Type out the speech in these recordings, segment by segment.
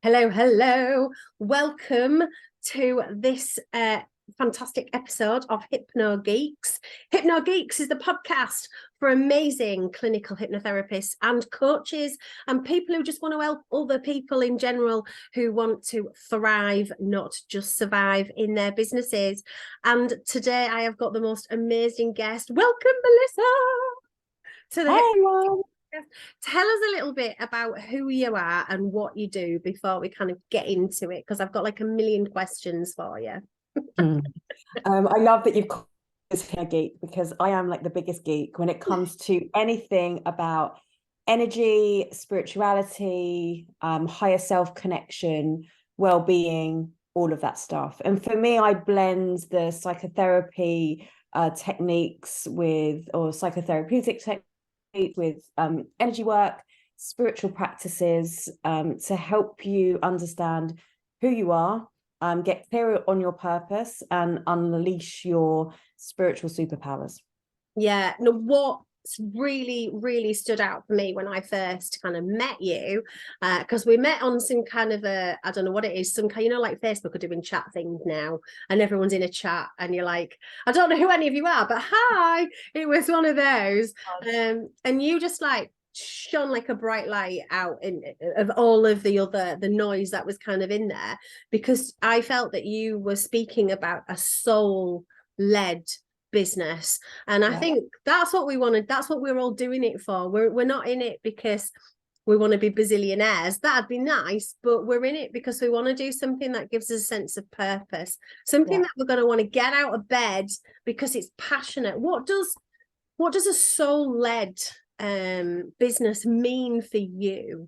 Hello. Welcome to this fantastic episode of Hypno Geeks. Hypno Geeks is the podcast for amazing clinical hypnotherapists and coaches and people who just want to help other people in general who want to thrive, not just survive in their businesses. And today I have got the most amazing guest. Welcome, Melissa, to the Hi, Tell us a little bit about who you are and what you do before we kind of get into it, because I've got like a million questions for you. I love that you've called this here geek, because I am like the biggest geek when it comes to anything about energy, spirituality, higher self connection, well-being, all of that stuff. And for me, I blend the psychotherapy techniques or psychotherapeutic techniques with energy work, spiritual practices, to help you understand who you are, get clearer on your purpose, and unleash your spiritual superpowers. Yeah, no, what really stood out for me when I first kind of met you, because we met on some kind of I don't know what it is, some kind, like Facebook are doing chat things now and everyone's in a chat and you're like, I don't know who any of you are, but hi. It was one of those, and you just like shone like a bright light out of all of the noise that was kind of in there, because I felt that you were speaking about a soul-led business. And I think that's what we wanted. That's what we're all doing it for. We're not in it because we want to be bazillionaires. That'd be nice, but we're in it because we want to do something that gives us a sense of purpose, something that we're going to want to get out of bed because it's passionate. What does a soul-led business mean for you?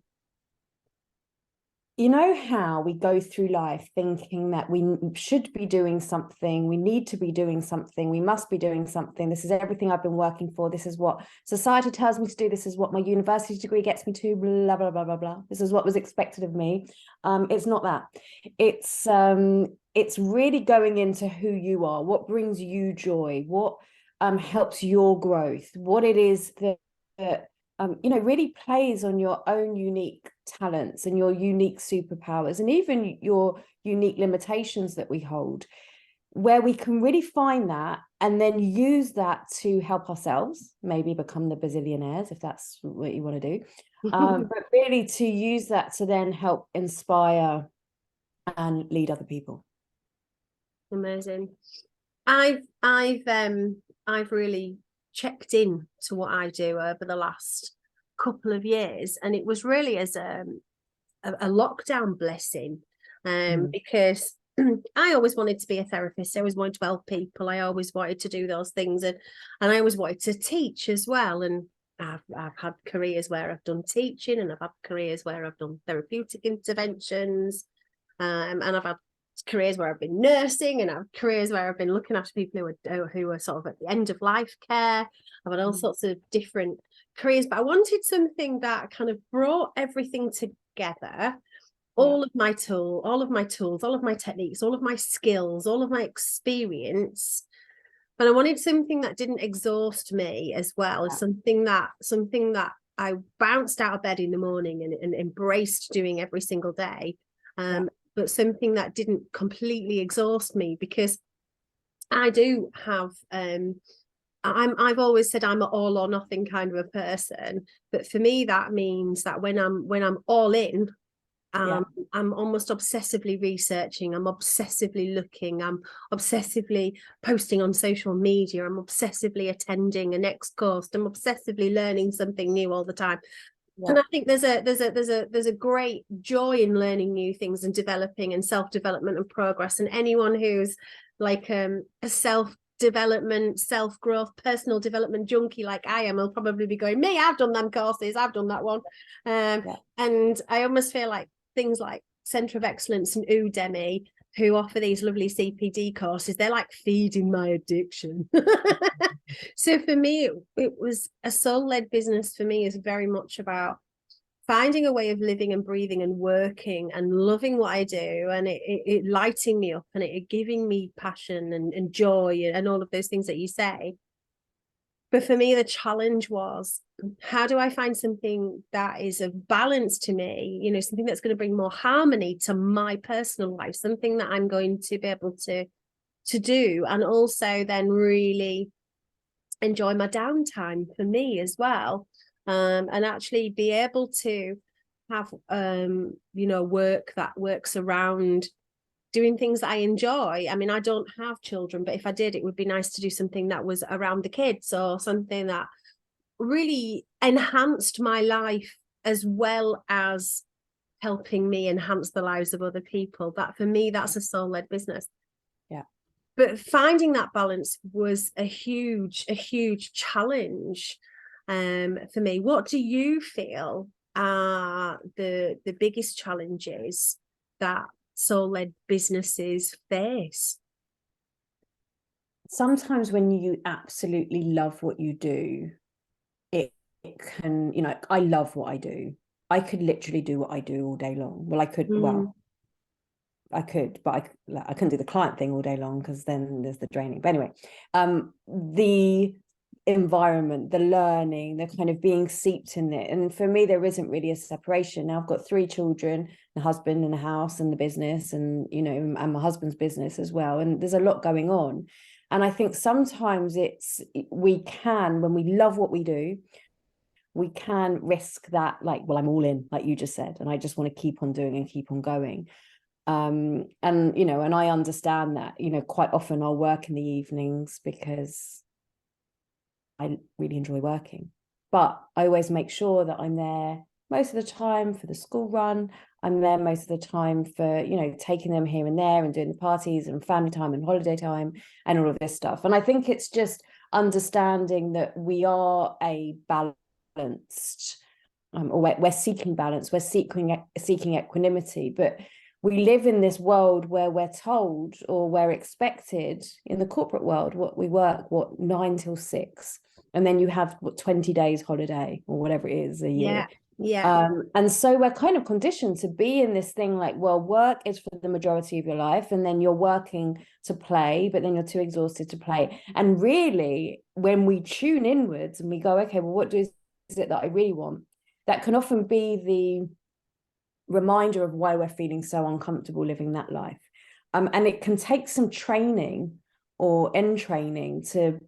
You know how we go through life thinking that we should be doing something, we need to be doing something, we must be doing something. This is everything I've been working for. This is what society tells me to do. This is what my university degree gets me to, blah, blah, blah, blah, blah. This is what was expected of me. It's not that. It's really going into who you are, what brings you joy, what helps your growth, what it is that really plays on your own unique talents and your unique superpowers, and even your unique limitations that we hold, where we can really find that and then use that to help ourselves, maybe become the bazillionaires if that's what you want to do, but really to use that to then help inspire and lead other people. Amazing. I've really checked in to what I do over the last couple of years, and it was really as a lockdown blessing, because I always wanted to be a therapist. I always wanted to help people. I always wanted to do those things, and I always wanted to teach as well. And I've had careers where I've done teaching, and I've had careers where I've done therapeutic interventions, and I've had careers where I've been nursing, and I've careers where I've been looking after people who are sort of at the end of life care. I've had all sorts of different careers, but I wanted something that kind of brought everything together, all of my tools, all of my techniques, all of my skills, all of my experience. And I wanted something that didn't exhaust me as well, something that I bounced out of bed in the morning and embraced doing every single day. But something that didn't completely exhaust me, because I do have I've always said I'm an all or nothing kind of a person, but for me that means that when I'm all in, I'm almost obsessively researching, I'm obsessively looking, I'm obsessively posting on social media, I'm obsessively attending a next course, I'm obsessively learning something new all the time. And I think there's a great joy in learning new things and developing and self-development and progress. And anyone who's like a self-development, self-growth, personal development junkie like I am will probably be going, me, I've done them courses, I've done that one. And I almost feel like things like Centre of Excellence and Udemy, who offer these lovely CPD courses, they're like feeding my addiction. So for me, it was a soul-led business. For me is very much about finding a way of living and breathing and working and loving what I do, and it lighting me up, and it giving me passion and joy and all of those things that you say. But for me, the challenge was, how do I find something that is of balance to me, you know, something that's going to bring more harmony to my personal life, something that I'm going to be able to do, and also then really enjoy my downtime for me as well, and actually be able to have you know, work that works around doing things that I enjoy. I mean, I don't have children, but if I did, it would be nice to do something that was around the kids, or something that really enhanced my life as well as helping me enhance the lives of other people. That, for me, that's a soul-led business. Yeah. But finding that balance was a huge challenge for me. What do you feel are the biggest challenges that soul-led businesses face? Sometimes when you absolutely love what you do, it can, you know, I love what I do. I could literally do what I do all day long. Well, I could, well, I could, but I couldn't do the client thing all day long, because then there's the draining. But anyway, the environment, the learning, the kind of being seeped in it. And for me, there isn't really a separation. Now I've got 3 children, a husband and a house and the business, and, you know, and my husband's business as well. And there's a lot going on. And I think sometimes we can, when we love what we do, we can risk that, like, well, I'm all in, like you just said, and I just want to keep on doing and keep on going. And, you know, and I understand that, you know, quite often I'll work in the evenings because I really enjoy working, but I always make sure that I'm there most of the time for the school run. I'm there most of the time for, you know, taking them here and there and doing the parties and family time and holiday time and all of this stuff. And I think it's just understanding that we are a balanced, or we're seeking balance, we're seeking equanimity, but we live in this world where we're told, or we're expected in the corporate world, what we work, 9 till 6, and then you have 20 days holiday or whatever it is a year. And so we're kind of conditioned to be in this thing like, well, work is for the majority of your life, and then you're working to play, but then you're too exhausted to play. And really, when we tune inwards and we go, okay, well, what is it that I really want? That can often be the reminder of why we're feeling so uncomfortable living that life. And it can take some training or training to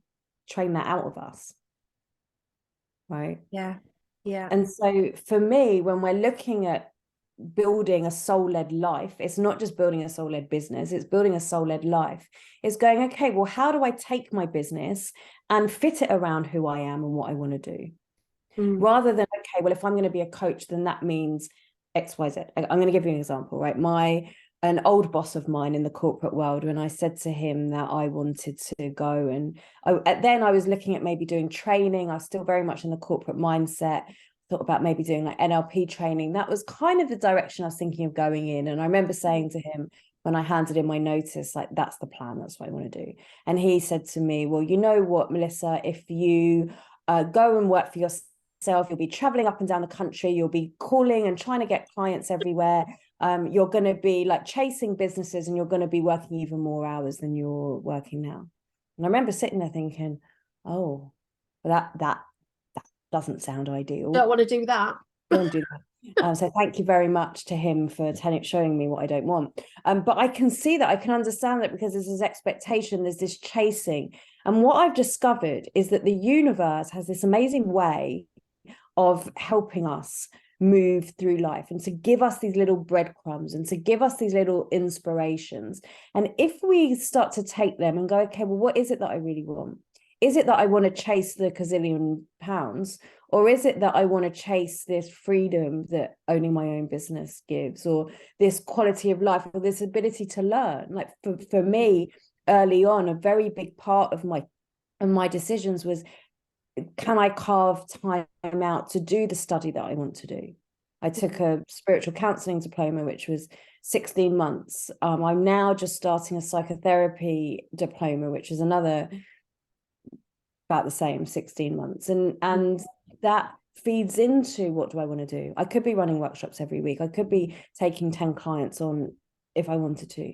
train that out of us. Right. Yeah. And so for me, when we're looking at building a soul-led life, it's not just building a soul-led business, it's building a soul-led life. It's going, okay, well, how do I take my business and fit it around who I am and what I want to do? Rather than, okay, well, if I'm going to be a coach, then that means X, Y, Z. I'm going to give you an example, right? An old boss of mine in the corporate world, when I said to him that I wanted to go, and then I was looking at maybe doing training. I was still very much in the corporate mindset, thought about maybe doing like NLP training. That was kind of the direction I was thinking of going in. And I remember saying to him, when I handed in my notice, like, that's the plan, that's what I want to do. And he said to me, well, you know what, Melissa, if you go and work for yourself, you'll be traveling up and down the country, you'll be calling and trying to get clients everywhere, you're going to be like chasing businesses, and you're going to be working even more hours than you're working now. And I remember sitting there thinking, oh, well, that doesn't sound ideal. Don't want to do that. Don't do that. So thank you very much to him for showing me what I don't want. But I can see that, I can understand that, because there's this expectation, there's this chasing. And what I've discovered is that the universe has this amazing way of helping us move through life, and to give us these little breadcrumbs, and to give us these little inspirations. And if we start to take them and go, okay, well, what is it that I really want? Is it that I want to chase the gazillion pounds, or is it that I want to chase this freedom that owning my own business gives, or this quality of life, or this ability to learn? Like for me, early on, a very big part of my decisions was, can I carve time out to do the study that I want to do? I took a spiritual counseling diploma, which was 16 months. I'm now just starting a psychotherapy diploma, which is another about the same, 16 months. And that feeds into, what do I want to do? I could be running workshops every week. I could be taking 10 clients on if I wanted to.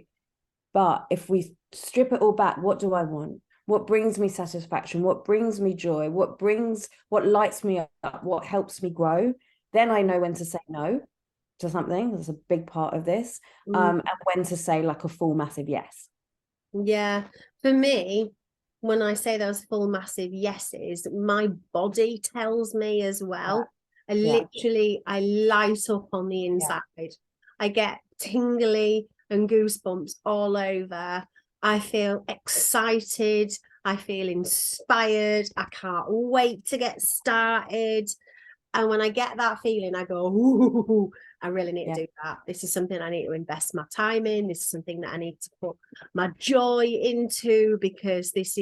But if we strip it all back, what do I want? what brings me satisfaction, what brings me joy, what lights me up, what helps me grow, then I know when to say no to something. That's a big part of this. And when to say like a full massive yes. Yeah, for me, when I say those full massive yeses, my body tells me as well. I light up on the inside. I get tingly and goosebumps all over. I feel excited. I feel inspired. I can't wait to get started. And when I get that feeling, I go, ooh, I really need to do that. This is something I need to invest my time in. This is something that I need to put my joy into, because this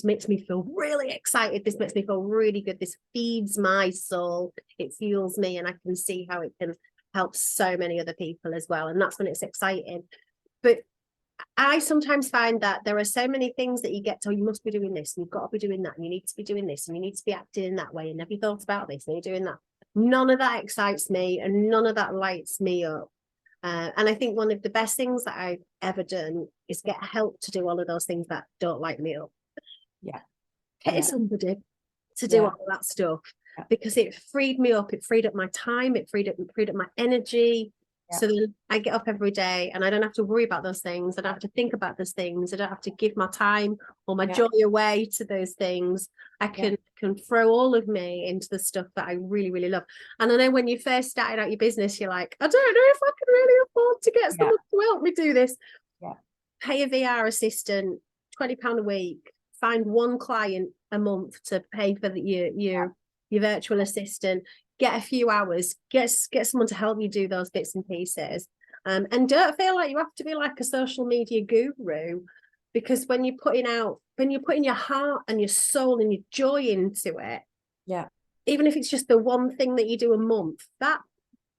makes me feel really excited. This makes me feel really good. This feeds my soul. It fuels me, and I can see how it can help so many other people as well. And that's when it's exciting. But I sometimes find that there are so many things that you get told, you must be doing this, and you've got to be doing that, and you need to be doing this, and you need to be acting in that way, and have you thought about this, and you're doing that. None of that excites me, and none of that lights me up. And I think one of the best things that I've ever done is get help to do all of those things that don't light me up. Pay somebody to do all of that stuff, because it freed me up. It freed up my time. It freed up my energy. So then I get up every day and I don't have to worry about those things. I don't have to think about those things. I don't have to give my time or my joy away to those things. I can throw all of me into the stuff that I really, really love. And I know when you first started out your business, you're like, I don't know if I can really afford to get someone to help me do this. Pay a VR assistant, £20 a week, find one client a month to pay for your virtual assistant. Get a few hours, get someone to help you do those bits and pieces. And don't feel like you have to be like a social media guru, because when you're putting your heart and your soul and your joy into it, even if it's just the one thing that you do a month, that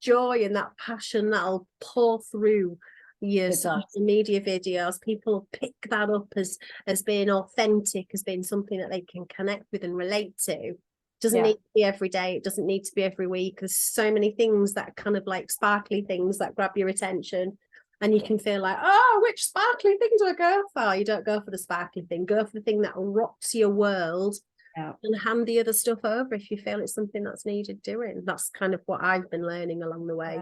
joy and that passion that'll pour through your social media videos. People pick that up as being authentic, as being something that they can connect with and relate to. Doesn't need to be every day. It doesn't need to be every week. There's so many things that kind of like sparkly things that grab your attention, and you can feel like, oh, which sparkly thing do I go for? You don't go for the sparkly thing. Go for the thing that rocks your world, and hand the other stuff over if you feel it's something that's needed doing. That's kind of what I've been learning along the way.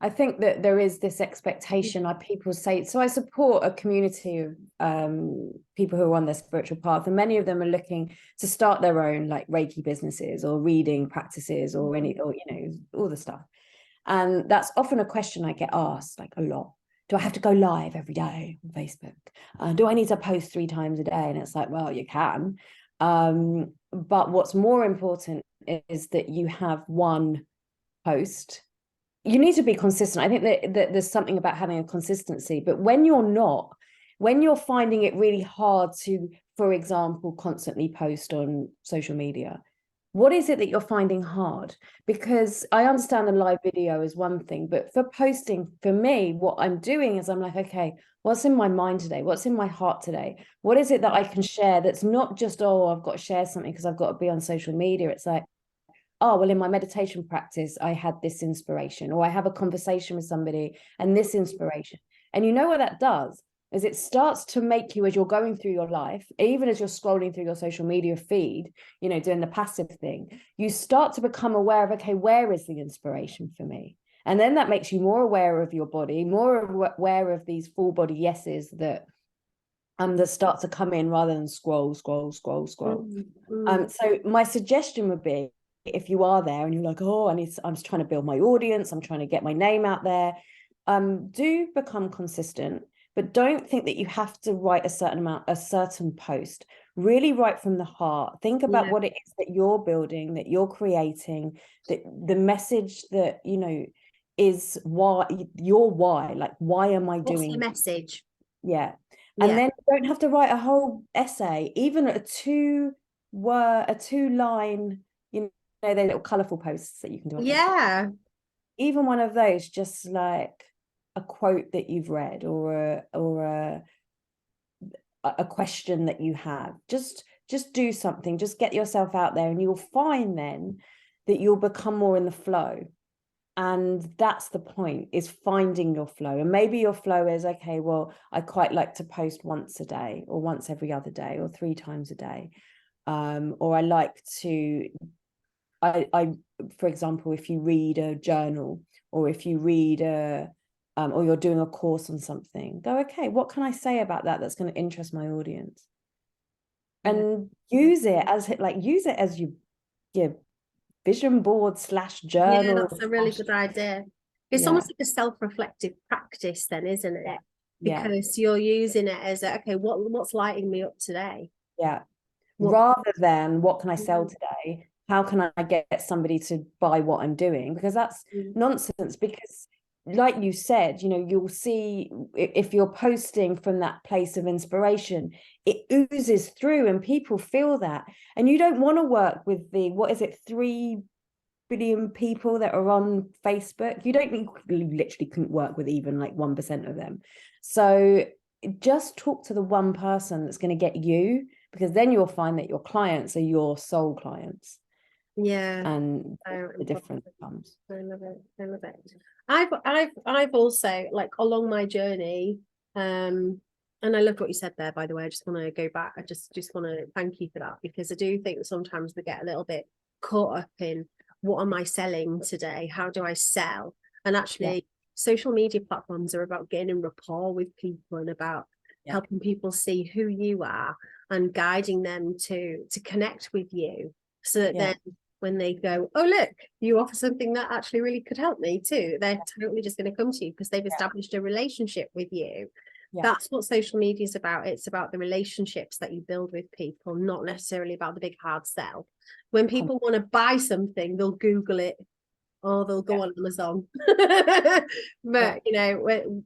I think that there is this expectation, like people say, so I support a community of people who are on their spiritual path, and many of them are looking to start their own like Reiki businesses or reading practices or all the stuff. And that's often a question I get asked like a lot. Do I have to go live every day on Facebook? Do I need to post 3 times a day? And it's like, well, you can. But what's more important is that you have one post. You need to be consistent. I think that there's something about having a consistency, but when you're finding it really hard to, for example, constantly post on social media, what is it that you're finding hard? Because I understand the live video is one thing, but for posting, for me, what I'm doing is I'm like, okay, what's in my mind today? What's in my heart today? What is it that I can share that's not just, oh, I've got to share something because I've got to be on social media. It's like, oh, well, in my meditation practice, I had this inspiration, or I have a conversation with somebody and this inspiration. And you know what that does is it starts to make you, as you're going through your life, even as you're scrolling through your social media feed, doing the passive thing, you start to become aware of, okay, where is the inspiration for me? And then that makes you more aware of your body, more aware of these full body yeses that start to come in rather than scroll. Mm-hmm. So my suggestion would be, if you are there and you're like, oh, I'm just trying to build my audience, I'm trying to get my name out there, do become consistent, but don't think that you have to write a certain post. Really write from the heart. Think about what it is that you're building, that you're creating, that the message that, is why, like, why am I doing the message? And then you don't have to write a whole essay, even a 2-line, they're little colorful posts that you can do. Even one of those, just like a quote that you've read or a question that you have, just do something, just get yourself out there, and you'll find then that you'll become more in the flow. And that's the point, is finding your flow. And maybe your flow is, okay, well, I quite like to post once a day, or once every other day, or 3 times a day. Or I like to, for example, if you read a journal, or if you read or you're doing a course on something, go, okay, what can I say about that that's going to interest my audience? And use it as your vision board / journal. Yeah, that's a really good idea. It's almost like a self-reflective practice then, isn't it? Because you're using it as okay, what's lighting me up today? Rather than what can I sell today? How can I get somebody to buy what I'm doing? Because that's nonsense. Because like you said, you'll see if you're posting from that place of inspiration, it oozes through and people feel that. And you don't want to work with the, 3 billion people that are on Facebook. You literally couldn't work with even like 1% of them. So just talk to the one person that's going to get you, because then you'll find that your clients are your soul clients. And the difference comes. I love it. I've also, like, along my journey, and I loved what you said there, by the way. I just want to go back. I just want to thank you for that, because I do think sometimes we get a little bit caught up in what am I selling today? How do I sell? And actually, social media platforms are about getting rapport with people and about helping people see who you are and guiding them to connect with you, so that then when they go, oh, look, you offer something that actually really could help me too, they're totally just going to come to you because they've established a relationship with you. That's what social media is about. It's about the relationships that you build with people, not necessarily about the big hard sell. When people want to buy something, they'll Google it, or they'll go on Amazon. But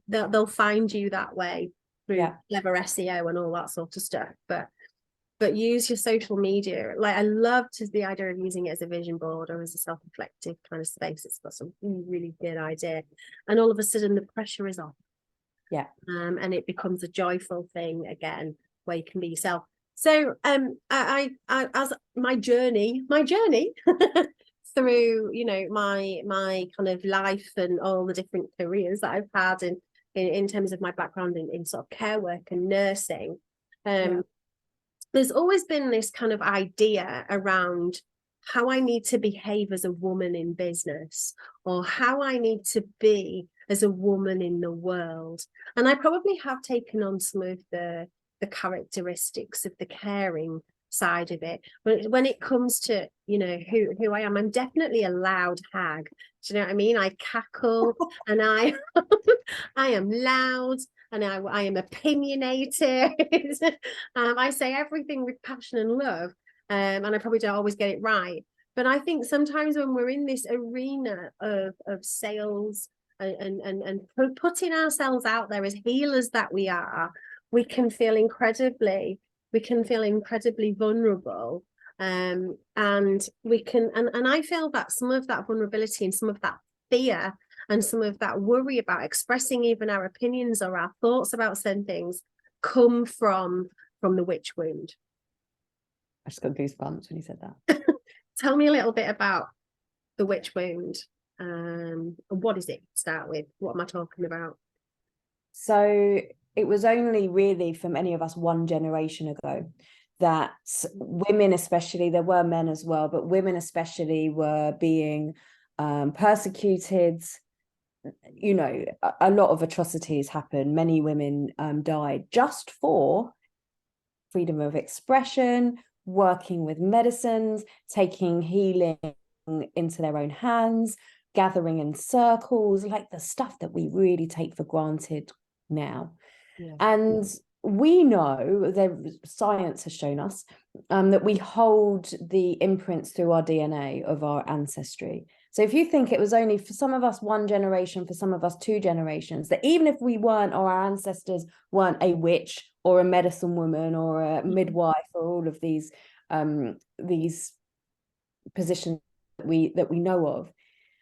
they'll find you that way through clever SEO and all that sort of stuff. But use your social media. Like, I loved the idea of using it as a vision board or as a self-reflective kind of space. It's got some really good idea. And all of a sudden the pressure is off. And it becomes a joyful thing again, where you can be yourself. So I as my journey through, my kind of life and all the different careers that I've had in terms of my background in sort of care work and nursing, there's always been this kind of idea around how I need to behave as a woman in business, or how I need to be as a woman in the world. And I probably have taken on some of the characteristics of the caring side of it. But when it comes to, who I am, I'm definitely a loud hag. Do you know what I mean? I cackle and I am loud. And I am opinionated. I say everything with passion and love, and I probably don't always get it right. But I think sometimes when we're in this arena of sales and putting ourselves out there as healers that we are, we can feel incredibly vulnerable. And we can, and I feel that some of that vulnerability and some of that fear and some of that worry about expressing even our opinions or our thoughts about certain things come from the witch wound. I just got goosebumps when you said that. Tell me a little bit about the witch wound. What is it to start with? What am I talking about? So it was only really for many of us one generation ago that women, especially, there were men as well, but women especially were being persecuted. A lot of atrocities happened. Many women died just for freedom of expression, working with medicines, taking healing into their own hands, gathering in circles, like the stuff that we really take for granted now. And we know that science has shown us that we hold the imprints through our DNA of our ancestry. So if you think it was only for some of us 1 generation, for some of us 2 generations, that even if we weren't, or our ancestors weren't a witch or a medicine woman or a midwife or all of these positions that we know of,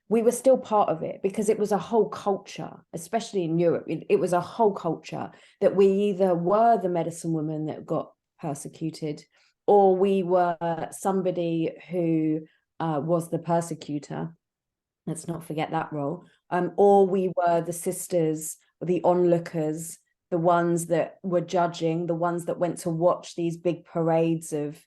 we were still part of it, because it was a whole culture, especially in Europe. It was a whole culture that we either were the medicine woman that got persecuted, or we were somebody who was the persecutor. Let's not forget that role. Or we were the sisters, the onlookers, the ones that were judging, the ones that went to watch these big parades of,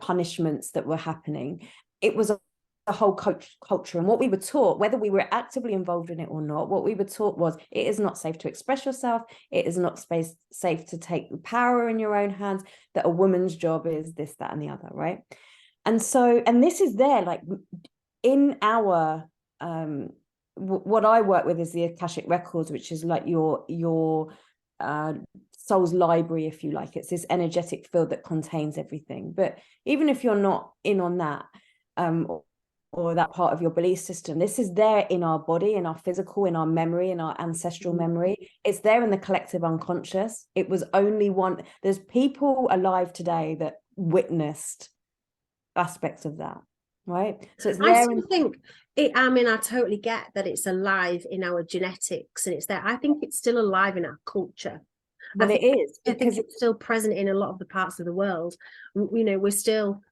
punishments that were happening. It was a whole culture. And what we were taught, whether we were actively involved in it or not, what we were taught was it is not safe to express yourself. It is not safe to take the power in your own hands, that a woman's job is this, that, and the other, right? And so, and this is there, like, in our what I work with is the Akashic Records, which is like your soul's library, if you like. It's this energetic field that contains everything. But even if you're not in on that, or that part of your belief system, this is there in our body, in our physical, in our memory, in our ancestral memory. It's there in the collective unconscious. It was only one. There's people alive today that witnessed aspects of that. Right. So it's there. I still think it, I mean, I totally get that it's alive in our genetics and it's there. I think it's still alive in our culture. But it is. I think it's still present in a lot of the parts of the world. We're still,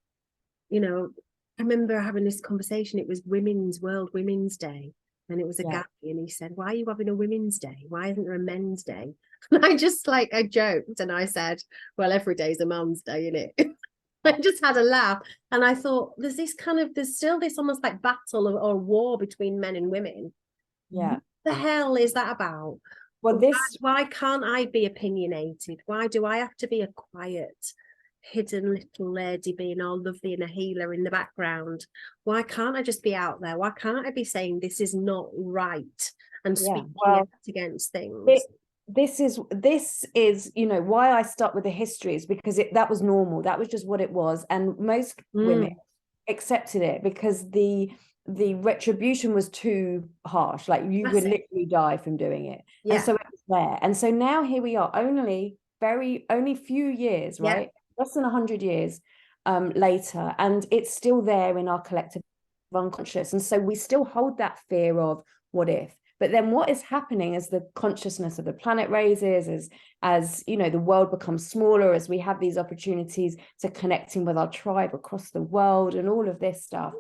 I remember having this conversation. It was World Women's Day. And it was a guy and he said, why are you having a Women's Day? Why isn't there a Men's Day? And I joked and I said, well, every day's a man's day, isn't it? I just had a laugh and I thought there's still this almost like battle or war between men and women. Yeah. What the hell is that about? Well, why can't I be opinionated? Why do I have to be a quiet, hidden little lady being all lovely and a healer in the background? Why can't I just be out there? Why can't I be saying this is not right and speaking out against things? This is why I start with the history is because that was normal. That was just what it was, and most women accepted it because the retribution was too harsh. Like you would literally die from doing it. And so it was there. And so now here we are, only few years, right? Less than 100 years later, and it's still there in our collective unconscious. And so we still hold that fear of what if. But then what is happening as the consciousness of the planet raises, as the world becomes smaller, as we have these opportunities to connecting with our tribe across the world and all of this stuff,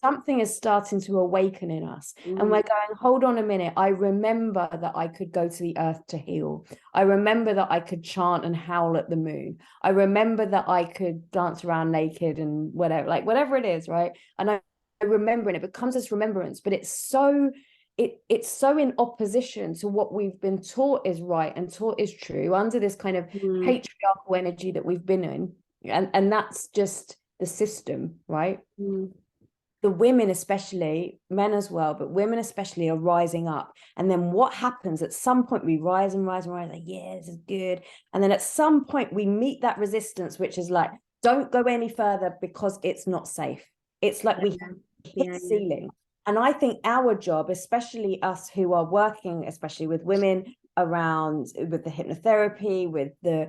something is starting to awaken in us. And we're going, hold on a minute. I remember that I could go to the earth to heal. I remember that I could chant and howl at the moon. I remember that I could dance around naked and whatever it is, right? And I remember, and it becomes this remembrance, but it's so in opposition to what we've been taught is right and taught is true under this kind of patriarchal energy that we've been in, and that's just the system, right? The women especially, men as well, but women especially are rising up. And then what happens at some point, we rise and rise and rise, like, yeah, this is good. And then at some point we meet that resistance, which is like, don't go any further because it's not safe. It's like we hit the ceiling. And I think our job, especially us who are working, especially with women around with the hypnotherapy, with the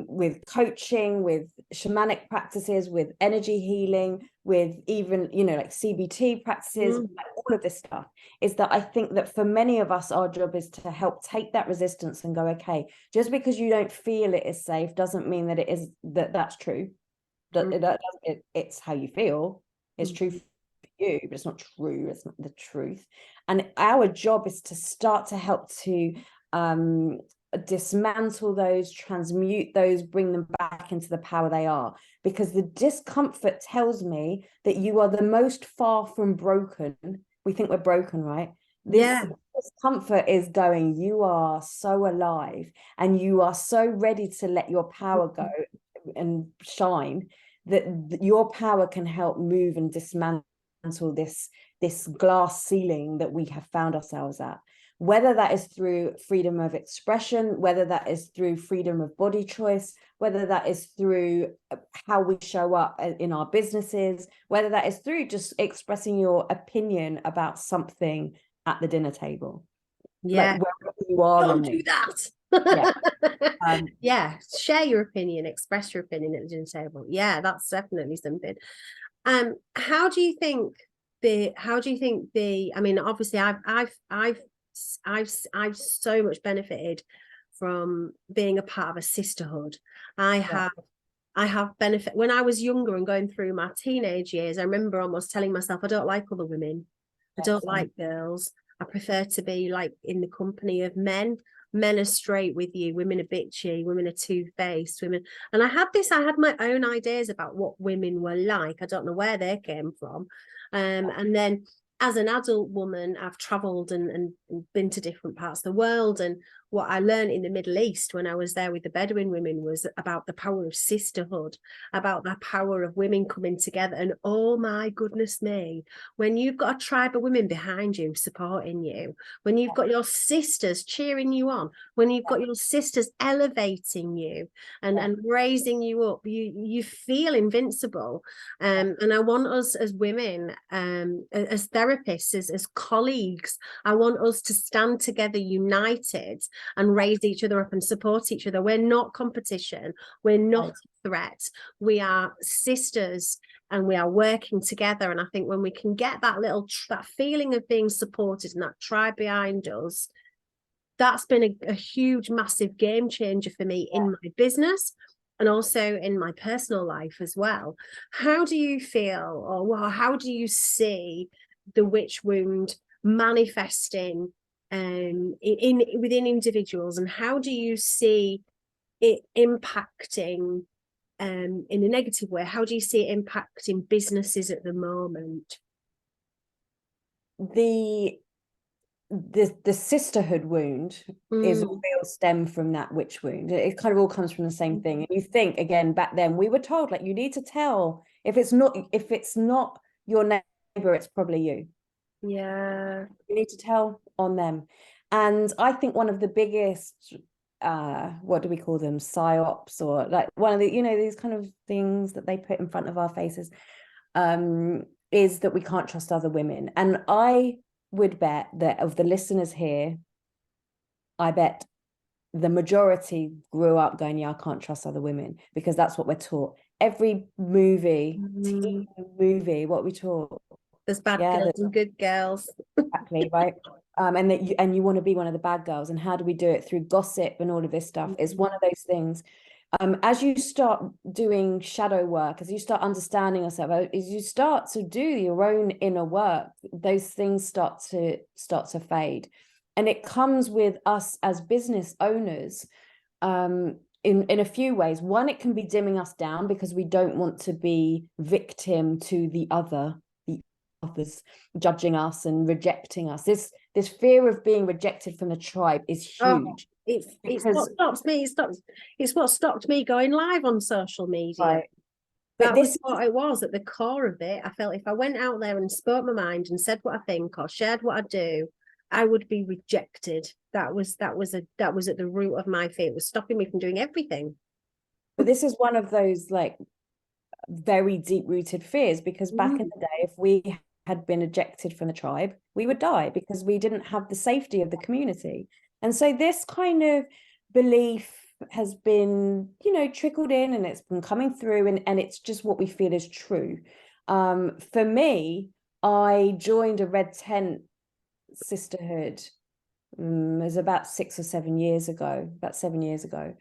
with coaching, with shamanic practices, with energy healing, with even like CBT practices, like all of this stuff, is that I think that for many of us, our job is to help take that resistance and go, okay, just because you don't feel it is safe doesn't mean that that's true. It's how you feel. It's true you, but it's not true. It's not the truth. And our job is to start to help to dismantle those, transmute those, bring them back into the power they are, because the discomfort tells me that you are the most far from broken. We think we're broken, right? This discomfort is going, you are so alive and you are so ready to let your power go and shine, that your power can help move and dismantle this glass ceiling that we have found ourselves at, whether that is through freedom of expression, whether that is through freedom of body choice, whether that is through how we show up in our businesses, whether that is through just expressing your opinion about something at the dinner table. Like wherever you are, don't do that. Share your opinion, express your opinion at the dinner table. That's definitely something. How do you think I mean, obviously I've so much benefited from being a part of a sisterhood. I have benefit when I was younger and going through my teenage years. I remember almost telling myself I don't like other women. I don't like girls. I prefer to be like in the company of men. Men are straight with you, women are bitchy, women are two-faced, women. And I had my own ideas about what women were like. I don't know where they came from. And then as an adult woman, I've traveled and been to different parts of the world. And what I learned in the Middle East when I was there with the Bedouin women was about the power of sisterhood, about the power of women coming together. And oh my goodness me, when you've got a tribe of women behind you supporting you, when you've got your sisters cheering you on, when you've got your sisters elevating you and raising you up, you feel invincible. And I want us as women, as therapists, as colleagues, I want us to stand together united and raise each other up and support each other. We're not competition. We're not a threat. We are sisters and we are working together. And I think when we can get that feeling of being supported and that tribe behind us, that's been a huge, massive game changer for me in my business and also in my personal life as well. How do you feel, or how do you see the witch wound manifesting within individuals, and how do you see it impacting in a negative way? How do you see it impacting businesses at the moment? The sisterhood wound is a real stem from that witch wound. It kind of all comes from the same thing. And you think, again, back then we were told, like, you need to tell, if it's not your neighbor, it's probably you. Yeah, you need to tell on them. And I think one of the biggest what do we call them, psyops, or like one of the, these kind of things that they put in front of our faces, is that we can't trust other women. And I would bet that of the listeners here, I bet the majority grew up going, yeah, I can't trust other women, because that's what we're taught. Every movie, TV movie, what we taught. There's bad girls and good girls. Exactly, right. And that you want to be one of the bad girls. And how do we do it? Through gossip and all of this stuff. It's one of those things. As you start doing shadow work, as you start understanding yourself, as you start to do your own inner work, those things start to fade. And it comes with us as business owners in a few ways. One, it can be dimming us down because we don't want to be victim to the others judging us and rejecting us. This fear of being rejected from the tribe is huge. It's what stops me. It's what stopped me going live on social media. Right. That was what it was at the core of it. I felt if I went out there and spoke my mind and said what I think or shared what I do, I would be rejected. That was at the root of my fear. It was stopping me from doing everything. But this is one of those like very deep-rooted fears, because back in the day, if we had been ejected from the tribe, we would die because we didn't have the safety of the community. And so this kind of belief has been, trickled in, and it's been coming through, and it's just what we feel is true. For me, I joined a red tent sisterhood. It was about 6 or 7 years ago, about 7 years ago.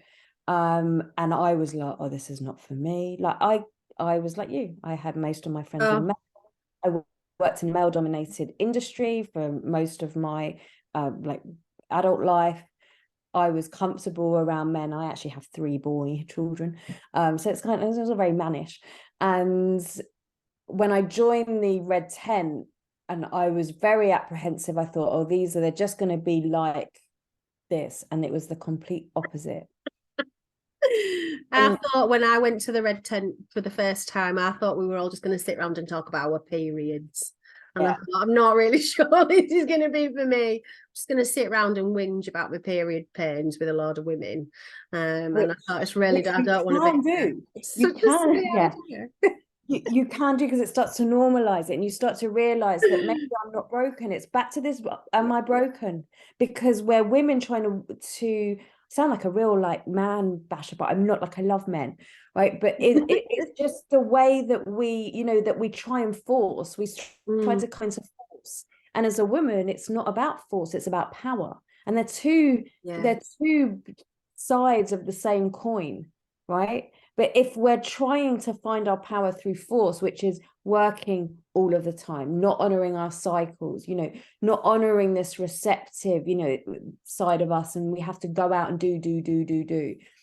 And I was like, oh, this is not for me. Like I was like you. I had most of my friends in male. I worked in a male-dominated industry for most of my like adult life. I was comfortable around men. I actually have 3 boy children, so it was very mannish. And when I joined the red tent, and I was very apprehensive, I thought, oh, they're just going to be like this, and it was the complete opposite. I thought when I went to the red tent for the first time, I thought we were all just going to sit around and talk about our periods. And I thought, I'm not really sure this is going to be for me. I'm just going to sit around and whinge about my period pains with a lot of women. And I thought, it's really, I don't want to be. You can do, because it starts to normalize it, and you start to realize that maybe I'm not broken. It's back to this, am I broken? Because we're women trying to sound like a real like man basher, but I'm not. Like, I love men, right? But it's just the way that we try and force. We try to kind of force, and as a woman, it's not about force, it's about power. And they're two sides of the same coin, right? But if we're trying to find our power through force, which is working all of the time, not honoring our cycles, you know, not honoring this receptive, you know, side of us, and we have to go out and do.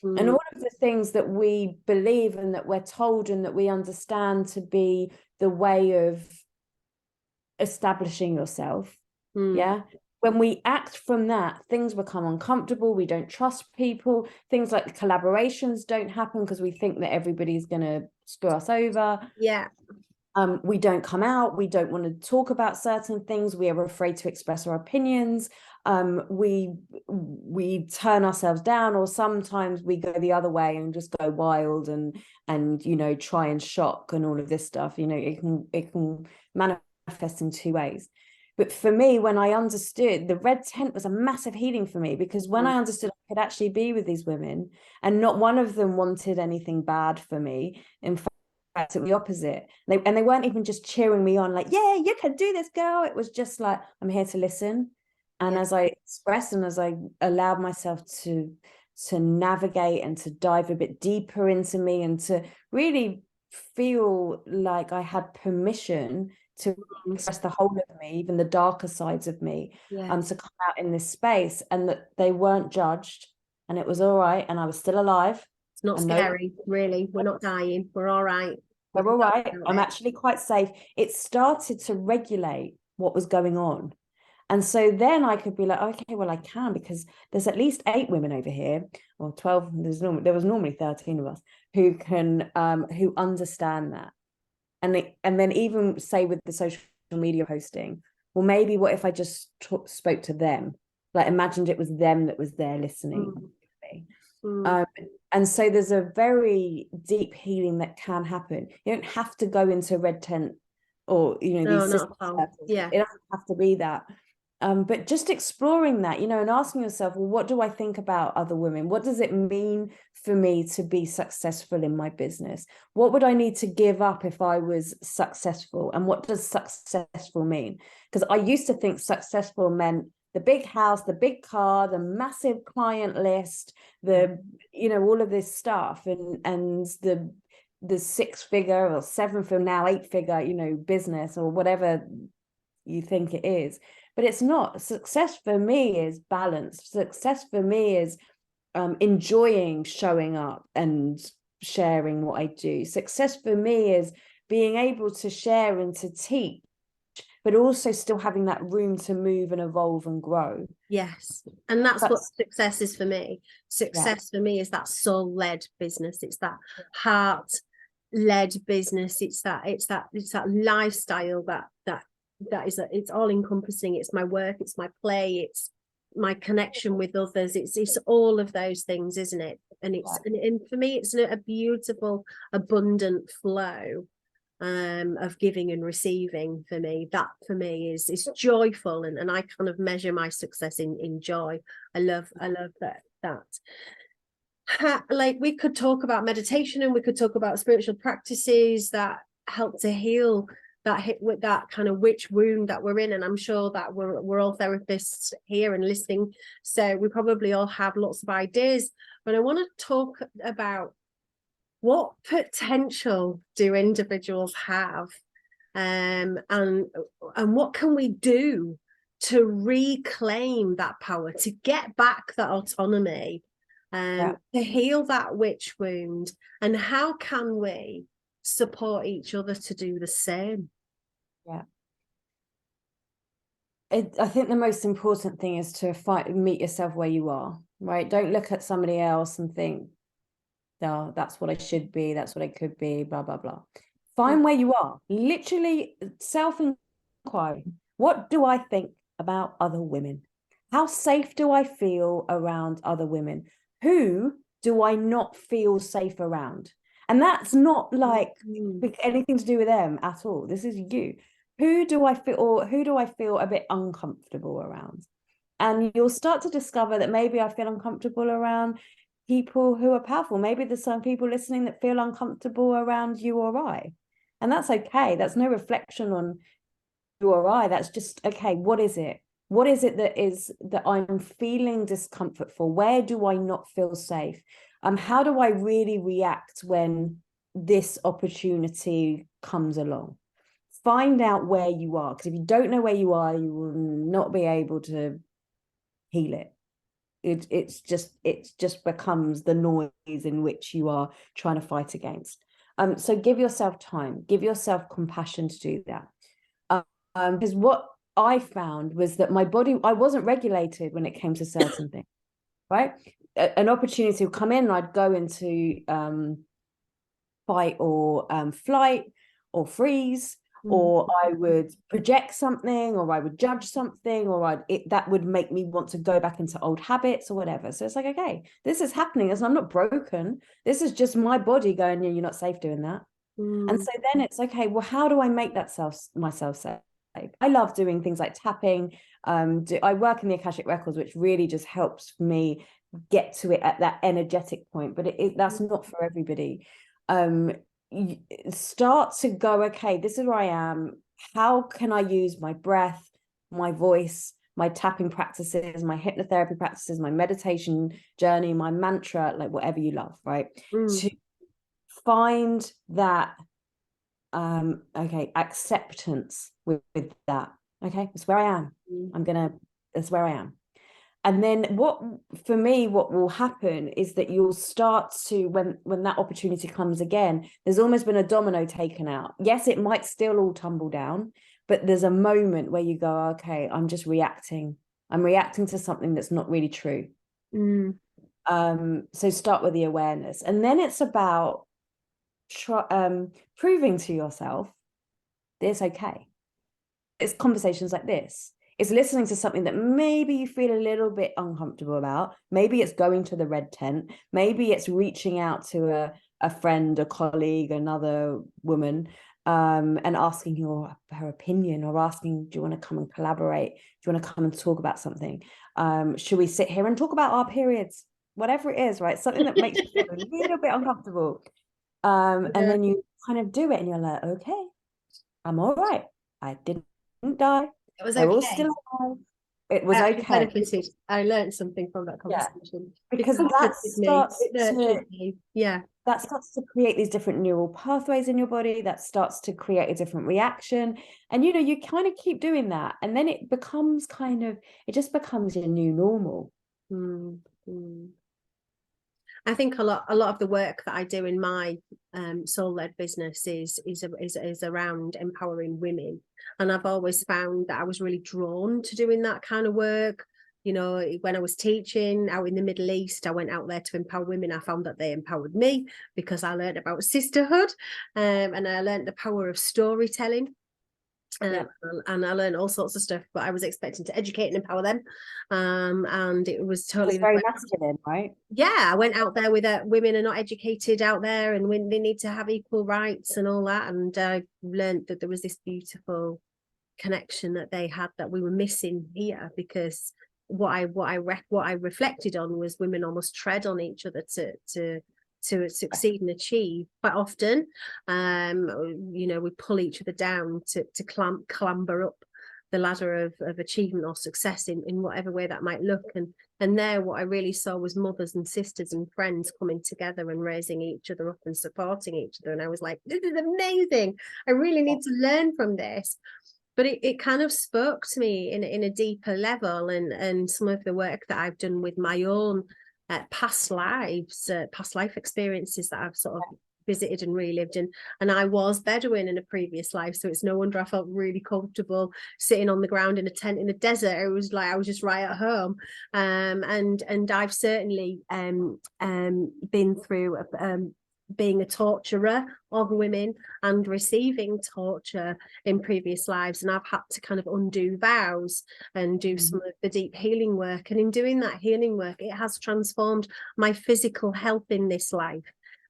And all of the things that we believe and that we're told and that we understand to be the way of establishing yourself. Yeah. When we act from that, things become uncomfortable. We don't trust people. Things like collaborations don't happen because we think that everybody's going to screw us over. Yeah. We don't come out. We don't want to talk about certain things. We are afraid to express our opinions. We turn ourselves down, or sometimes we go the other way and just go wild and you know, try and shock and all of this stuff. You know, it can manifest in two ways. But for me, when I understood, the red tent was a massive healing for me, because when I understood I could actually be with these women and not one of them wanted anything bad for me. In fact, it was the opposite. And they weren't even just cheering me on, like, yeah, you can do this, girl. It was just like, I'm here to listen. And as I expressed and as I allowed myself to navigate and to dive a bit deeper into me and to really feel like I had permission to express the whole of me, even the darker sides of me, to come out in this space, and that they weren't judged, and it was all right, and I was still alive. It's not scary, really. We're not dying. We're all right. We're all right. I'm actually quite safe. It started to regulate what was going on. And so then I could be like, okay, well, I can, because there's at least 8 women over here, or 12. There was normally 13 of us who can, who understand that. And then even say with the social media posting, well, maybe what if I just spoke to them, like imagined it was them that was there listening. And so there's a very deep healing that can happen. You don't have to go into red tent or, you know, these systems. It doesn't have to be that. But just exploring that, you know, and asking yourself, well, what do I think about other women? What does it mean for me to be successful in my business? What would I need to give up if I was successful? And what does successful mean? Because I used to think successful meant the big house, the big car, the massive client list, the, you know, all of this stuff, and the 6-figure or 7-figure, now 8-figure, you know, business, or whatever you think it is. But it's not. Success for me is balance. Success for me is enjoying showing up and sharing what I do. Success for me is being able to share and to teach, but also still having that room to move and evolve and grow. Yes. And that's what success is for me. Success for me is that soul-led business. It's that heart-led business. It's that lifestyle that is it's all encompassing. It's my work, it's my play, it's my connection with others. It's all of those things, isn't it? And it's and for me, it's a beautiful, abundant flow of giving and receiving. For me, that for me is joyful, and I kind of measure my success in joy. I love that. Like, we could talk about meditation, and we could talk about spiritual practices that help to heal that hit with that kind of witch wound that we're in. And I'm sure that we're all therapists here and listening, so we probably all have lots of ideas. But I want to talk about what potential do individuals have, and what can we do to reclaim that power, to get back that autonomy, to heal that witch wound, and how can we support each other to do the same? I think the most important thing is to meet yourself where you are, right? Don't look at somebody else and think, no, that's what I should be, that's what I could be, blah, blah, blah. Find where you are. Literally self-inquiry. What do I think about other women? How safe do I feel around other women? Who do I not feel safe around? And that's not like anything to do with them at all. This is you. Who do I feel a bit uncomfortable around? And you'll start to discover that maybe I feel uncomfortable around people who are powerful. Maybe there's some people listening that feel uncomfortable around you or I. And that's okay. That's no reflection on you or I. That's just, okay, what is it? What is it that I'm feeling discomfort for? Where do I not feel safe? How do I really react when this opportunity comes along? Find out where you are, because if you don't know where you are, you will not be able to heal it. It's just becomes the noise in which you are trying to fight against. So give yourself time, give yourself compassion to do that. Because what I found was that my body, I wasn't regulated when it came to certain things, right? An opportunity would come in and I'd go into fight or flight or freeze, or I would project something, or I would judge something, or that would make me want to go back into old habits or whatever. So it's like, okay, this is happening, as I'm not broken. This is just my body going, yeah, you're not safe doing that. And so then it's okay, well, how do I make myself safe? I love doing things like tapping. I work in the Akashic Records, which really just helps me get to it at that energetic point, but that's not for everybody. Start to go, okay, this is where I am. How can I use my breath, my voice, my tapping practices, my hypnotherapy practices, my meditation journey, my mantra, like whatever you love, right? To find that acceptance with that. Okay, that's where I am. That's where I am. And then what will happen is that you'll start to, when that opportunity comes again, there's almost been a domino taken out. Yes, it might still all tumble down, but there's a moment where you go, okay, I'm just reacting. I'm reacting to something that's not really true. So start with the awareness. And then it's about proving to yourself that it's okay. It's conversations like this. It's listening to something that maybe you feel a little bit uncomfortable about. Maybe it's going to the red tent. Maybe it's reaching out to a friend, a colleague, another woman, and asking her opinion, or asking, do you want to come and collaborate? Do you want to come and talk about something? Should we sit here and talk about our periods? Whatever it is, right? Something that makes you feel a little bit uncomfortable. And then you kind of do it and you're like, okay, I'm all right. I didn't die. It was They're all okay. still alive. It was okay. Benefited. I learned something from that conversation. Because that starts to create these different neural pathways in your body. That starts to create a different reaction. And, you kind of keep doing that. And then it just becomes your new normal. I think a lot of the work that I do in my soul-led business is around empowering women, and I've always found that I was really drawn to doing that kind of work. When I was teaching out in the Middle East, I went out there to empower women. I found that they empowered me because I learned about sisterhood, and I learned the power of storytelling. And I learned all sorts of stuff, but I was expecting to educate and empower them, and it was totally very masculine, right? I went out there with women are not educated out there, and when they need to have equal rights and all that, and I learned that there was this beautiful connection that they had that we were missing here, because what I reflected on was women almost tread on each other to succeed and achieve quite often. We pull each other down to clamber up the ladder of achievement or success in whatever way that might look. And there, what I really saw was mothers and sisters and friends coming together and raising each other up and supporting each other. And I was like, this is amazing. I really need to learn from this. But it kind of spoke to me in a deeper level, and some of the work that I've done with my own past life experiences that I've sort of visited and relived, and I was Bedouin in a previous life, so it's no wonder I felt really comfortable sitting on the ground in a tent in the desert. It was like I was just right at home. And I've certainly been through being a torturer of women and receiving torture in previous lives, and I've had to kind of undo vows and do some of the deep healing work. And in doing that healing work, it has transformed my physical health in this life,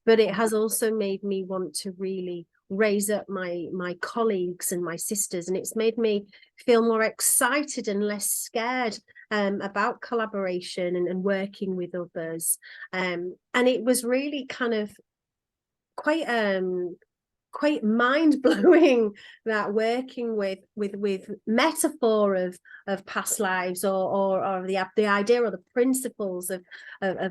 but it has also made me want to really raise up my colleagues and my sisters, and it's made me feel more excited and less scared about collaboration and working with others. And it was really kind of quite quite mind-blowing, that working with metaphor of past lives, or the idea or the principles of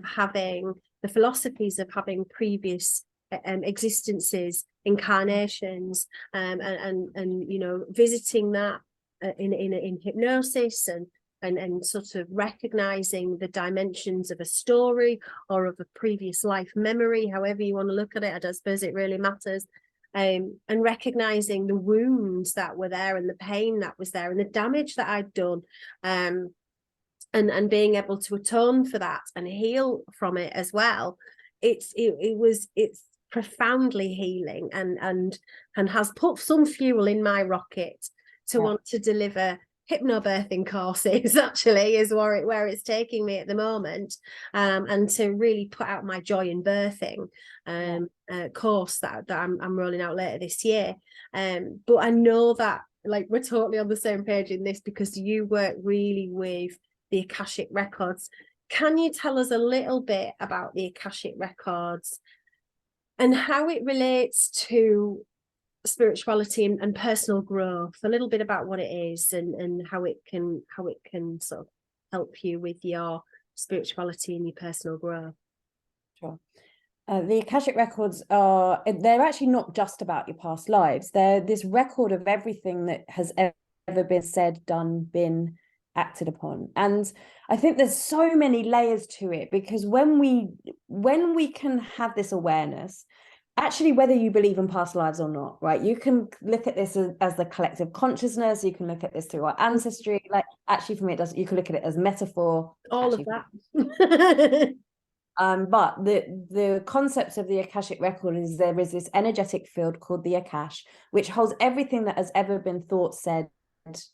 having the philosophies of having previous existences, incarnations, and you know, visiting that in hypnosis, and sort of recognizing the dimensions of a story or of a previous life memory, however you want to look at it. I don't suppose it really matters. And recognizing the wounds that were there, and the pain that was there, and the damage that I'd done, and being able to atone for that and heal from it as well. It's profoundly healing, and has put some fuel in my rocket to want to deliver hypnobirthing courses, actually, is where it's taking me at the moment, and to really put out my joy in birthing course that I'm rolling out later this year. But I know that, like, we're totally on the same page in this, because you work really with the Akashic records. Can you tell us a little bit about the Akashic records and how it relates to spirituality and personal growth, a little bit about what it is, and how it can sort of help you with your spirituality and your personal growth? Sure. The Akashic records they're actually not just about your past lives. They're this record of everything that has ever been said, done, been acted upon. And I think there's so many layers to it, because when we can have this awareness, actually, whether you believe in past lives or not, right, you can look at this as the collective consciousness, you can look at this through our ancestry, like, actually, for me, you can look at it as metaphor, all actually, of that. But the concept of the Akashic record is there is this energetic field called the Akash, which holds everything that has ever been thought, said,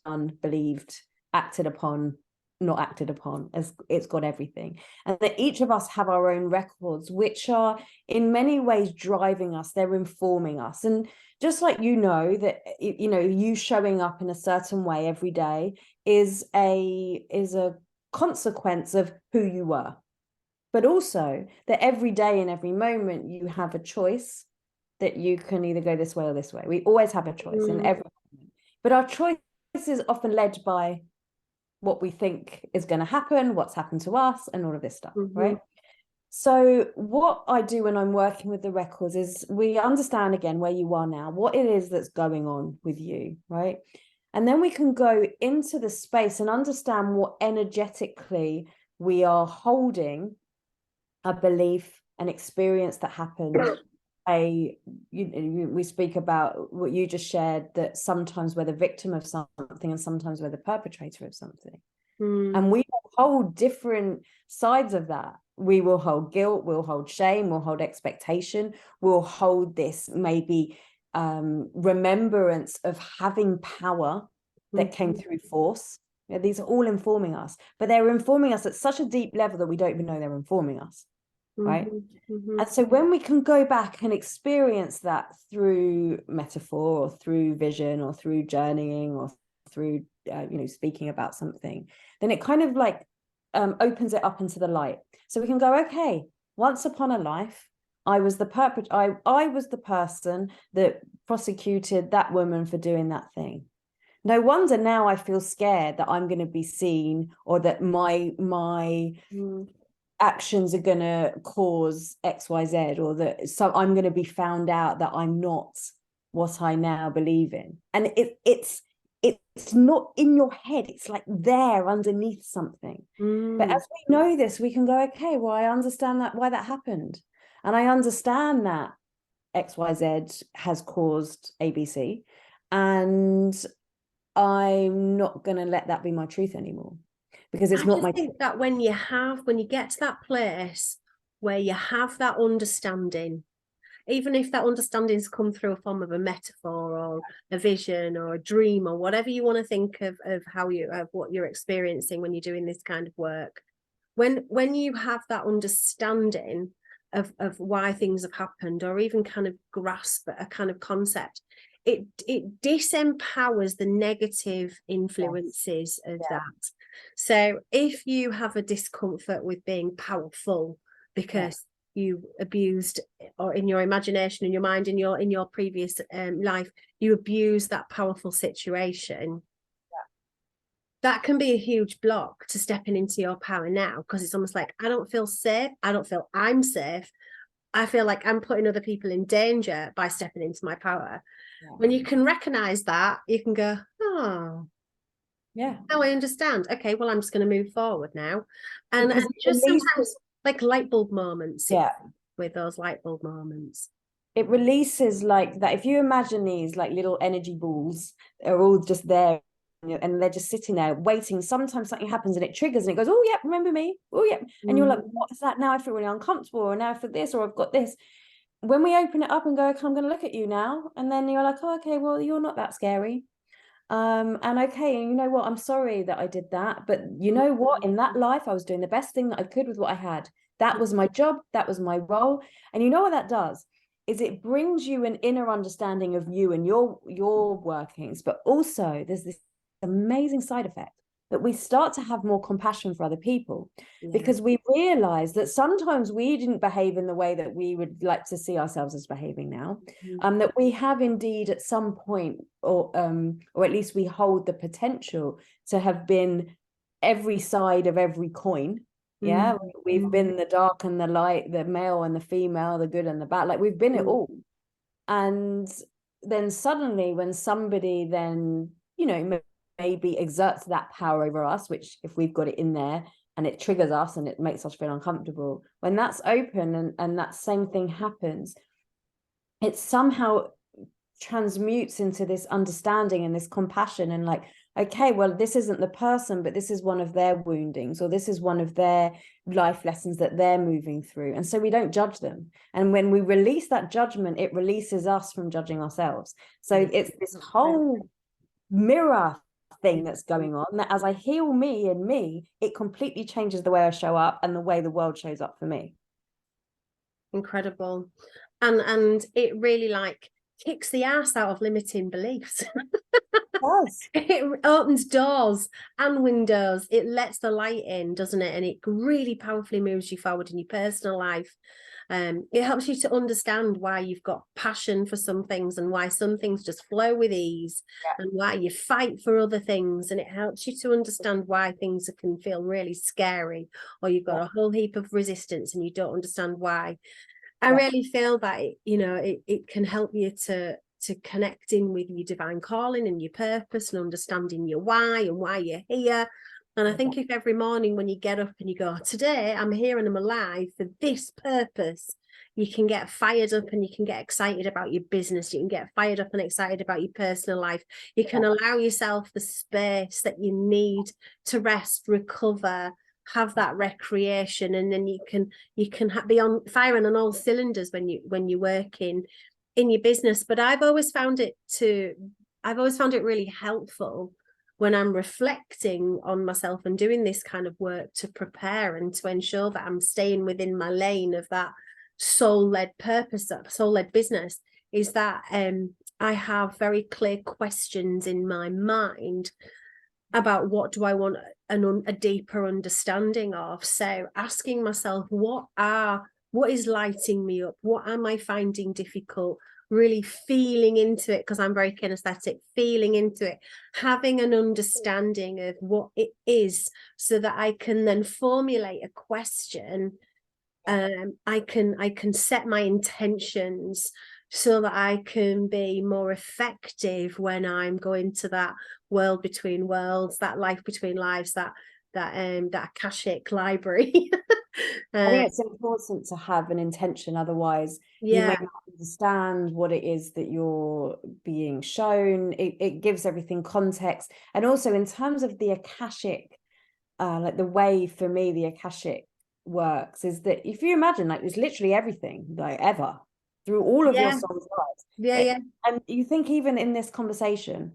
done, believed, acted upon, not acted upon. As it's got everything, and that each of us have our own records, which are in many ways driving us. They're informing us, and just like, you know, that, you know, you showing up in a certain way every day is a consequence of who you were. But also that every day and every moment you have a choice, that you can either go this way or this way. We always have a choice in every moment. But our choice is often led by what we think is going to happen, what's happened to us, and all of this stuff, right? So what I do when I'm working with the records is we understand again where you are now, what it is that's going on with you, right? And then we can go into the space and understand what energetically we are holding, a belief, an experience that happened. We speak about what you just shared, that sometimes we're the victim of something and sometimes we're the perpetrator of something. And we will hold different sides of that. We will hold guilt, we'll hold shame, we'll hold expectation, we'll hold this maybe remembrance of having power that came through force. You know, these are all informing us, but they're informing us at such a deep level that we don't even know they're informing us. Right. And so when we can go back and experience that through metaphor or through vision or through journeying or through you know, speaking about something, then it kind of like opens it up into the light. So we can go, okay, once upon a life, I was the I was the person that prosecuted that woman for doing that thing. No wonder now I feel scared that I'm going to be seen, or that my actions are going to cause XYZ, or that I'm going to be found out that I'm not what I now believe in. And it's not in your head, it's like there underneath something. But as we know this, we can go, okay, well, I understand that, why that happened, and I understand that XYZ has caused ABC, and I'm not going to let that be my truth anymore, because it's not my truth. I think that when you get to that place where you have that understanding, even if that understanding's come through a form of a metaphor or a vision or a dream or whatever you want to think of what you're experiencing when you're doing this kind of work, when you have that understanding of why things have happened, or even kind of grasp a kind of concept, it disempowers the negative influences of that. So if you have a discomfort with being powerful because you abused, or in your imagination, in your mind, in your previous life, you abuse that powerful situation. That can be a huge block to stepping into your power now, because it's almost like, I don't feel safe. I don't feel I'm safe. I feel like I'm putting other people in danger by stepping into my power. Yeah. When you can recognize that, you can go, oh, yeah, now I understand. Okay, well, I'm just going to move forward now. And just releases, sometimes like light bulb moments. yeah, with those light bulb moments. it releases like that. If you imagine these like little energy balls, they're all just there, and they're just sitting there waiting. Sometimes something happens and it triggers and it goes, oh yeah, remember me, oh yeah, and you're like, what is that? Now I feel really uncomfortable, or now I feel this, or I've got this. When we open it up and go, okay, I'm going to look at you now, and then you're like, oh, okay, well, you're not that scary. And okay, and you know what, I'm sorry that I did that, but you know what, in that life I was doing the best thing that I could with what I had. That was my job, that was my role. And you know what that does is it brings you an inner understanding of you and your workings, but also there's this amazing side effect that we start to have more compassion for other people, because we realize that sometimes we didn't behave in the way that we would like to see ourselves as behaving now, that we have indeed at some point, or at least we hold the potential to have been every side of every coin. Yeah, we've been the dark and the light, the male and the female, the good and the bad, like we've been it all. And then suddenly when somebody then, you know, maybe exerts that power over us, which if we've got it in there and it triggers us and it makes us feel uncomfortable, when that's open and that same thing happens, it somehow transmutes into this understanding and this compassion, and like, okay, well, this isn't the person, but this is one of their woundings, or this is one of their life lessons that they're moving through. And so we don't judge them. And when we release that judgment, it releases us from judging ourselves. So it's this whole mirror thing that's going on, that as I heal me and me, it completely changes the way I show up and the way the world shows up for me. Incredible. And it really like kicks the ass out of limiting beliefs. It opens doors and windows. It lets the light in, doesn't it? And it really powerfully moves you forward in your personal life. It helps you to understand why you've got passion for some things and why some things just flow with ease, and why you fight for other things. And it helps you to understand why things can feel really scary, or you've got a whole heap of resistance and you don't understand why. I really feel that, you know, it can help you to connect in with your divine calling and your purpose, and understanding your why and why you're here. And I think if every morning when you get up and you go, today I'm here and I'm alive for this purpose, you can get fired up and you can get excited about your business. You can get fired up and excited about your personal life. You can allow yourself the space that you need to rest, recover, have that recreation, and then you can be on firing on all cylinders when you're working in your business. But I've always found it really helpful when I'm reflecting on myself and doing this kind of work to prepare and to ensure that I'm staying within my lane of that soul-led purpose, that soul-led business, is that I have very clear questions in my mind about what do I want a deeper understanding of. So asking myself, what is lighting me up? What am I finding difficult? Really feeling into it, because I'm very kinesthetic, feeling into it, having an understanding of what it is, so that I can then formulate a question. I can set my intentions so that I can be more effective when I'm going to that world between worlds, that life between lives, that Akashic library. I think it's important to have an intention, otherwise you may not understand what it is that you're being shown. It gives everything context. And also in terms of the Akashic, like the way for me the Akashic works is that if you imagine, like, there's literally everything like ever through all of your soul's lives. And you think even in this conversation,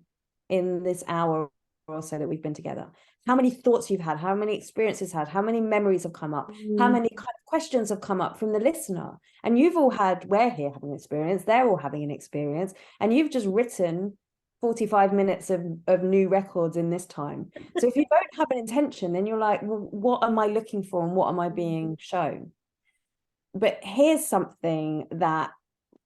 in this hour or so that we've been together, how many thoughts you've had, how many experiences had, how many memories have come up, how many kind of questions have come up from the listener. And you've all had, we're here having an experience, they're all having an experience, and you've just written 45 minutes of new records in this time. So if you don't have an intention, then you're like, well, what am I looking for and what am I being shown? but here's something that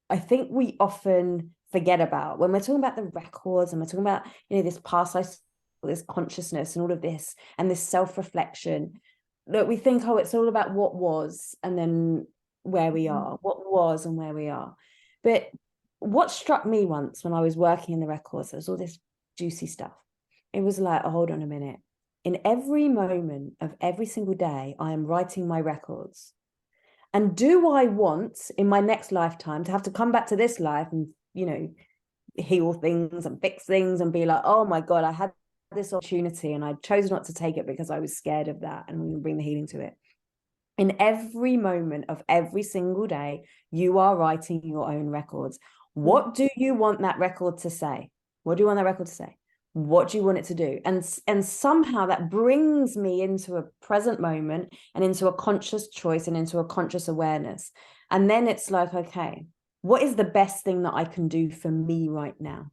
I think we often forget about when we're talking about the records and we're talking about, this past life, this consciousness and all of this and this self-reflection. Look, we think, oh, it's all about what was and then where we are, what was and where we are. But what struck me once when I was working in the records, there was all this juicy stuff. It was like, oh, hold on a minute. In every moment of every single day, I am writing my records. And do I want in my next lifetime to have to come back to this life and, heal things and fix things and be like, oh my God, I had this opportunity and I chose not to take it because I was scared of that, and I'm going to bring the healing to it. In every moment of every single day, you are writing your own records. What do you want that record to say? What do you want that record to say? What do you want it to do? And somehow that brings me into a present moment and into a conscious choice and into a conscious awareness. And then it's like, okay, what is the best thing that I can do for me right now?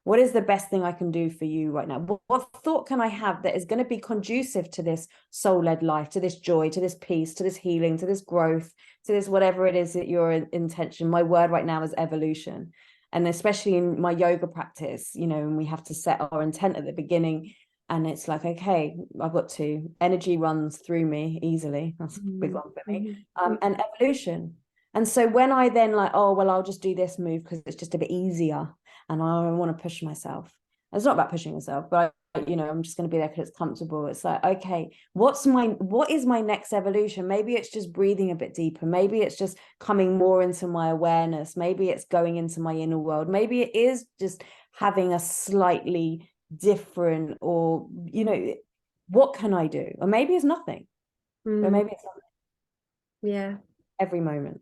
What is the best thing I can do for you right now? What thought can I have that is going to be conducive to this soul-led life, to this joy, to this peace, to this healing, to this growth, to this whatever it is that your intention. My word right now is evolution. And especially in my yoga practice, and we have to set our intent at the beginning. And it's like, okay, I've got to, energy runs through me easily. That's a big one for me. And evolution. And so when I then like, oh, well, I'll just do this move because it's just a bit easier. And I want to push myself. It's not about pushing myself, but I'm just going to be there because it's comfortable. It's like, okay, what is my next evolution? Maybe it's just breathing a bit deeper. Maybe it's just coming more into my awareness. Maybe it's going into my inner world. Maybe it is just having a slightly different, or, what can I do? Or maybe it's nothing. Or maybe it's nothing. Yeah. Every moment.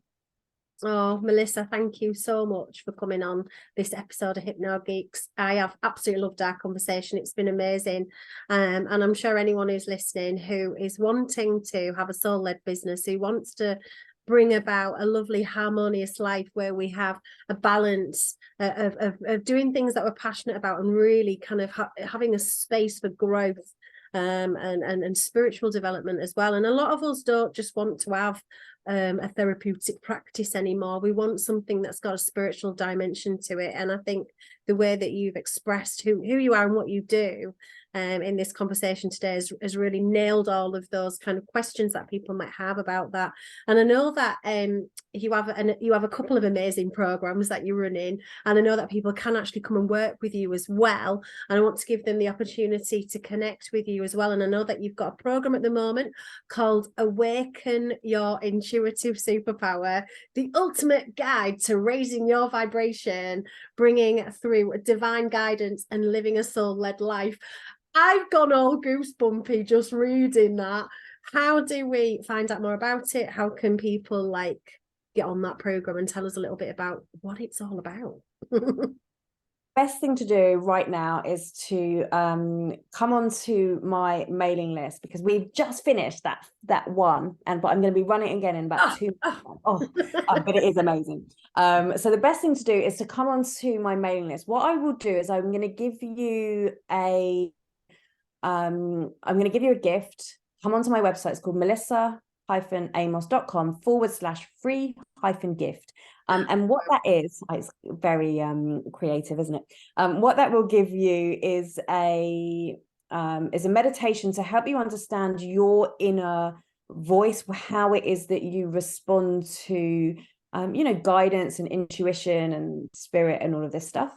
Oh, Melissa, thank you so much for coming on this episode of Hypno Geeks. I have absolutely loved our conversation. It's been amazing. And I'm sure anyone who's listening who is wanting to have a soul-led business, who wants to bring about a lovely harmonious life where we have a balance of doing things that we're passionate about and really kind of having a space for growth and spiritual development as well. And a lot of us don't just want to have a therapeutic practice anymore. We want something that's got a spiritual dimension to it. And I think the way that you've expressed who you are and what you do in this conversation today has really nailed all of those kind of questions that people might have about that. And I know that you have a couple of amazing programs that you're running, and I know that people can actually come and work with you as well, and I want to give them the opportunity to connect with you as well. And I know that you've got a program at the moment called Awaken Your Intuitive Superpower, the ultimate guide to raising your vibration, bringing through divine guidance and living a soul-led life. I've gone all goosebumpy just reading that. How do we find out more about it? How can people get on that program and tell us a little bit about what it's all about? Best thing to do right now is to come onto my mailing list, because we've just finished that one, but I'm going to be running again in about 2 months. But it is amazing. So the best thing to do is to come onto my mailing list. What I will do is I'm going to give you a gift. Come onto my website. It's called melissa-amos.com/free-gift. And what that is, it's very creative, isn't it? What that will give you is a meditation to help you understand your inner voice, how it is that you respond to guidance and intuition and spirit and all of this stuff.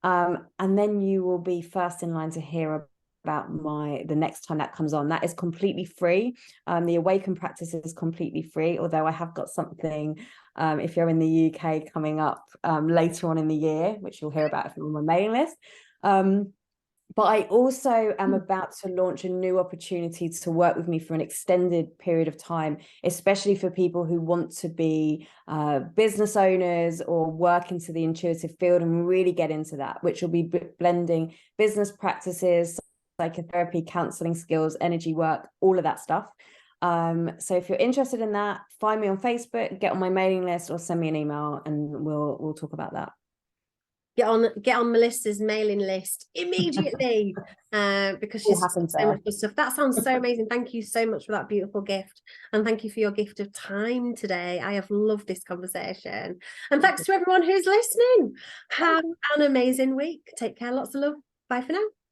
And then you will be first in line to hear about the next time that comes on. That is completely free. The Awaken practice is completely free, although I have got something if you're in the UK coming up later on in the year, which you'll hear about if you're on my mailing list. But I also am about to launch a new opportunity to work with me for an extended period of time, especially for people who want to be business owners or work into the intuitive field and really get into that, which will be blending business practices, psychotherapy, counseling skills, energy work, all of that stuff. So if you're interested in that, find me on Facebook, get on my mailing list, or send me an email and we'll talk about that. get on Melissa's mailing list immediately, because she's got so much good stuff. That sounds so amazing. Thank you so much for that beautiful gift, and thank you for your gift of time today. I have loved this conversation, and thanks to everyone who's listening. Have an amazing week. Take care. Lots of love. Bye for now.